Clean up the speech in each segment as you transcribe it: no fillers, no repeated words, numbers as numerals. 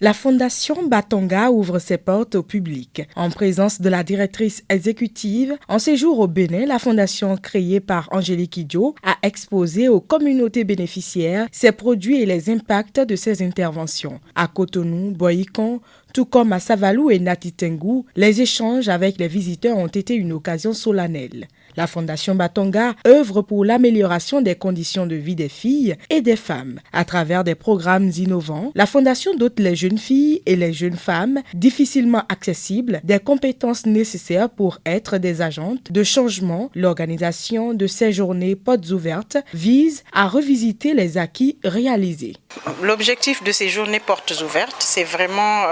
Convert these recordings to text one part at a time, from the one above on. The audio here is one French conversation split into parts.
La Fondation Batonga ouvre ses portes au public. En présence de la directrice exécutive, en séjour au Bénin, la fondation créée par Angélique Idjo a exposé aux communautés bénéficiaires ses produits et les impacts de ses interventions. À Cotonou, Boyikon, tout comme à Savalou et Natitengu, les échanges avec les visiteurs ont été une occasion solennelle. La Fondation Batonga œuvre pour l'amélioration des conditions de vie des filles et des femmes. À travers des programmes innovants, la Fondation dote les jeunes filles et les jeunes femmes difficilement accessibles des compétences nécessaires pour être des agentes de changement. L'organisation de ces journées portes ouvertes vise à revisiter les acquis réalisés. L'objectif de ces journées portes ouvertes, c'est vraiment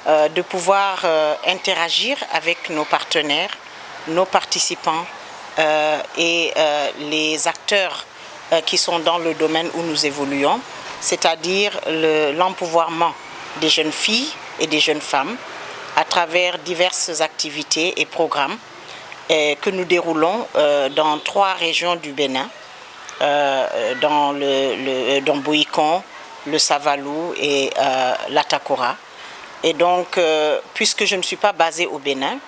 de pouvoir interagir avec nos partenaires, nos participants et les acteurs qui sont dans le domaine où nous évoluons, c'est-à-dire l'empouvoirment des jeunes filles et des jeunes femmes à travers diverses activités et programmes que nous déroulons dans 3 régions du Bénin, dans Boyikon, le Savalou et l'Atakora. Et donc, puisque je ne suis pas basée au Bénin,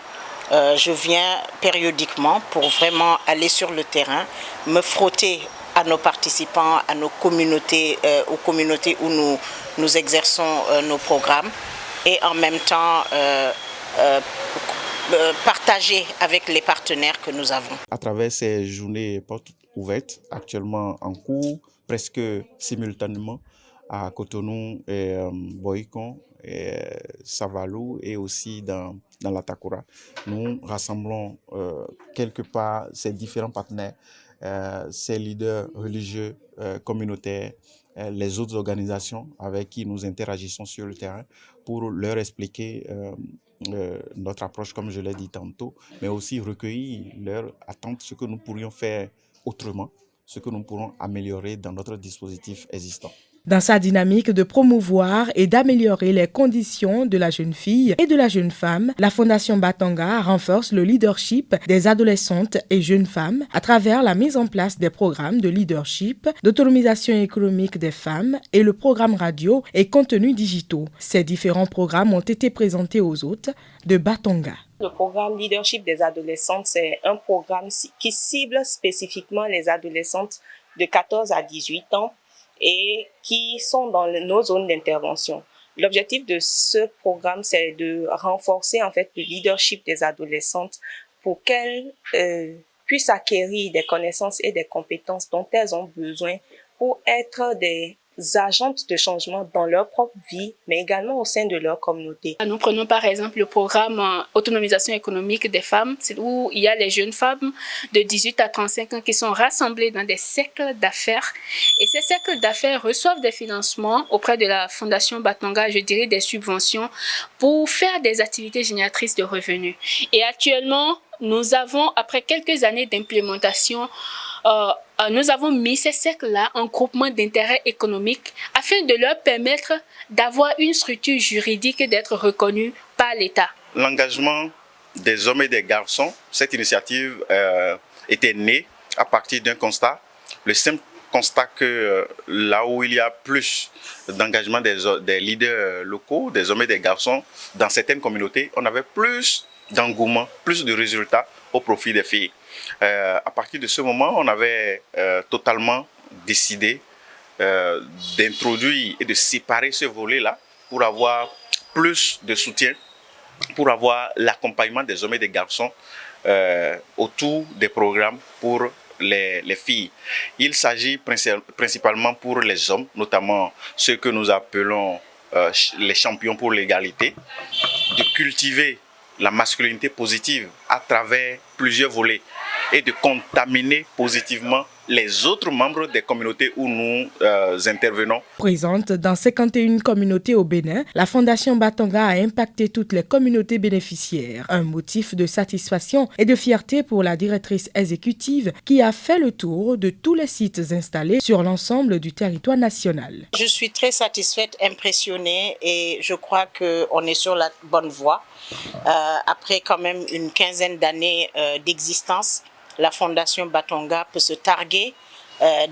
je viens périodiquement pour vraiment aller sur le terrain, me frotter à nos participants, à nos communautés, aux communautés où nous exerçons nos programmes et en même temps partager avec les partenaires que nous avons. À travers ces journées portes ouvertes, actuellement en cours, presque simultanément à Cotonou et Boyikon, et Savalou et aussi dans l'Atakora. Nous rassemblons quelque part ces différents partenaires, ces leaders religieux, communautaires, les autres organisations avec qui nous interagissons sur le terrain pour leur expliquer notre approche, comme je l'ai dit tantôt, mais aussi recueillir leurs attentes, ce que nous pourrions faire autrement, ce que nous pourrons améliorer dans notre dispositif existant. Dans sa dynamique de promouvoir et d'améliorer les conditions de la jeune fille et de la jeune femme, la Fondation Batonga renforce le leadership des adolescentes et jeunes femmes à travers la mise en place des programmes de leadership, d'autonomisation économique des femmes et le programme radio et contenus digitaux. Ces différents programmes ont été présentés aux hôtes de Batonga. Le programme Leadership des adolescentes, c'est un programme qui cible spécifiquement les adolescentes de 14 à 18 ans et qui sont dans nos zones d'intervention. L'objectif de ce programme, c'est de renforcer en fait le leadership des adolescentes pour qu'elles puissent acquérir des connaissances et des compétences dont elles ont besoin pour être des agentes de changement dans leur propre vie, mais également au sein de leur communauté. Nous prenons par exemple le programme Autonomisation économique des femmes, c'est où il y a les jeunes femmes de 18 à 35 ans qui sont rassemblées dans des cercles d'affaires. Et ces cercles d'affaires reçoivent des financements auprès de la Fondation Batonga, je dirais des subventions, pour faire des activités génératrices de revenus. Et actuellement, nous avons, après quelques années d'implémentation, nous avons mis ces cercles-là en groupement d'intérêt économique afin de leur permettre d'avoir une structure juridique et d'être reconnus par l'État. L'engagement des hommes et des garçons, cette initiative était née à partir d'un constat, le simple constat que là où il y a plus d'engagement des leaders locaux, des hommes et des garçons, dans certaines communautés, on avait plus d'engouement, plus de résultats au profit des filles. À partir de ce moment, on avait totalement décidé d'introduire et de séparer ce volet-là pour avoir plus de soutien, pour avoir l'accompagnement des hommes et des garçons autour des programmes pour les filles. Il s'agit principalement pour les hommes, notamment ceux que nous appelons les champions pour l'égalité, de cultiver la masculinité positive à travers plusieurs volets et de contaminer positivement les autres membres des communautés où nous intervenons. Présente dans 51 communautés au Bénin, la Fondation Batonga a impacté toutes les communautés bénéficiaires. Un motif de satisfaction et de fierté pour la directrice exécutive qui a fait le tour de tous les sites installés sur l'ensemble du territoire national. Je suis très satisfaite, impressionnée et je crois qu'on est sur la bonne voie. Après quand même une quinzaine d'années d'existence, la Fondation Batonga peut se targuer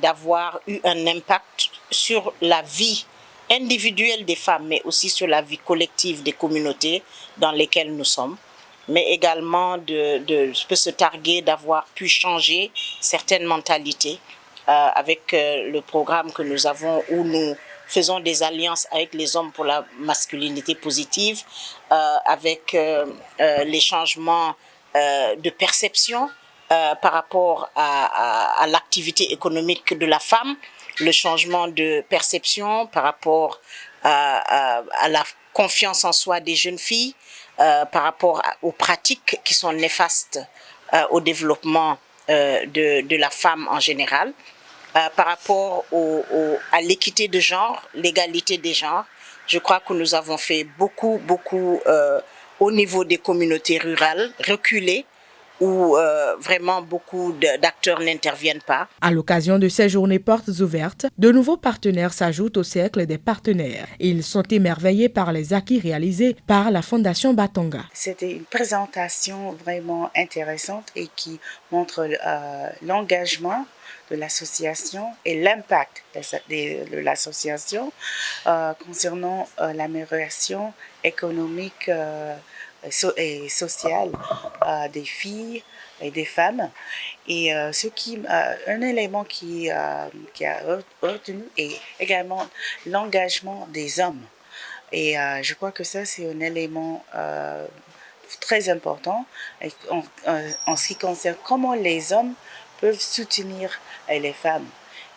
d'avoir eu un impact sur la vie individuelle des femmes, mais aussi sur la vie collective des communautés dans lesquelles nous sommes, mais également peut se targuer d'avoir pu changer certaines mentalités avec le programme que nous avons où nous faisons des alliances avec les hommes pour la masculinité positive, avec les changements de perception par rapport à l'activité économique de la femme, le changement de perception par rapport à la confiance en soi des jeunes filles, par rapport aux pratiques qui sont néfastes au développement de la femme en général, par rapport à l'équité de genre, l'égalité des genres. Je crois que nous avons fait beaucoup au niveau des communautés rurales, reculées, où vraiment beaucoup d'acteurs n'interviennent pas. À l'occasion de ces journées portes ouvertes, de nouveaux partenaires s'ajoutent au cercle des partenaires. Ils sont émerveillés par les acquis réalisés par la Fondation Batonga. C'était une présentation vraiment intéressante et qui montre l'engagement de l'association et l'impact de l'association concernant l'amélioration économique et sociale des filles et des femmes. Et un élément qui a retenu est également l'engagement des hommes. Et je crois que ça, c'est un élément très important en ce qui concerne comment les hommes peuvent soutenir les femmes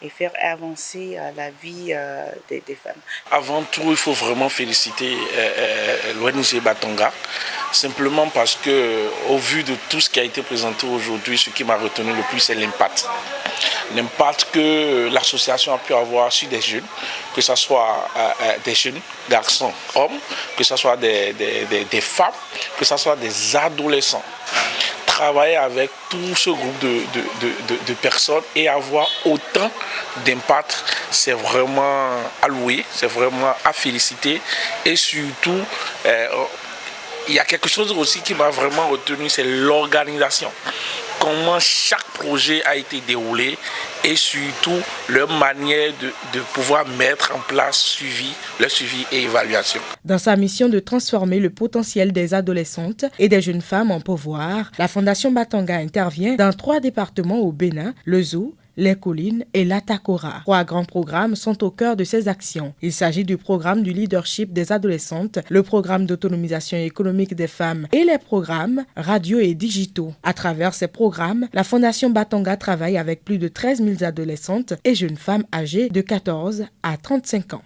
et faire avancer la vie des femmes. Avant tout, il faut vraiment féliciter l'ONG Batonga, simplement parce que, au vu de tout ce qui a été présenté aujourd'hui, ce qui m'a retenu le plus, c'est l'impact. L'impact que l'association a pu avoir sur des jeunes, que ce soit des jeunes garçons, hommes, que ce soit des femmes, que ce soit des adolescents. Travailler avec tout ce groupe de personnes et avoir autant d'impact, c'est vraiment à louer, c'est vraiment à féliciter. Et surtout, il y a quelque chose aussi qui m'a vraiment retenu, c'est l'organisation. Comment chaque projet a été déroulé et surtout leur manière de pouvoir mettre en place le suivi et évaluation. Dans sa mission de transformer le potentiel des adolescentes et des jeunes femmes en pouvoir, la Fondation Batonga intervient dans 3 départements au Bénin, le Zou, les collines et l'Atakora. 3 grands programmes sont au cœur de ces actions. Il s'agit du programme du leadership des adolescentes, le programme d'autonomisation économique des femmes et les programmes radio et digitaux. À travers ces programmes, la Fondation Batonga travaille avec plus de 13 000 adolescentes et jeunes femmes âgées de 14 à 35 ans.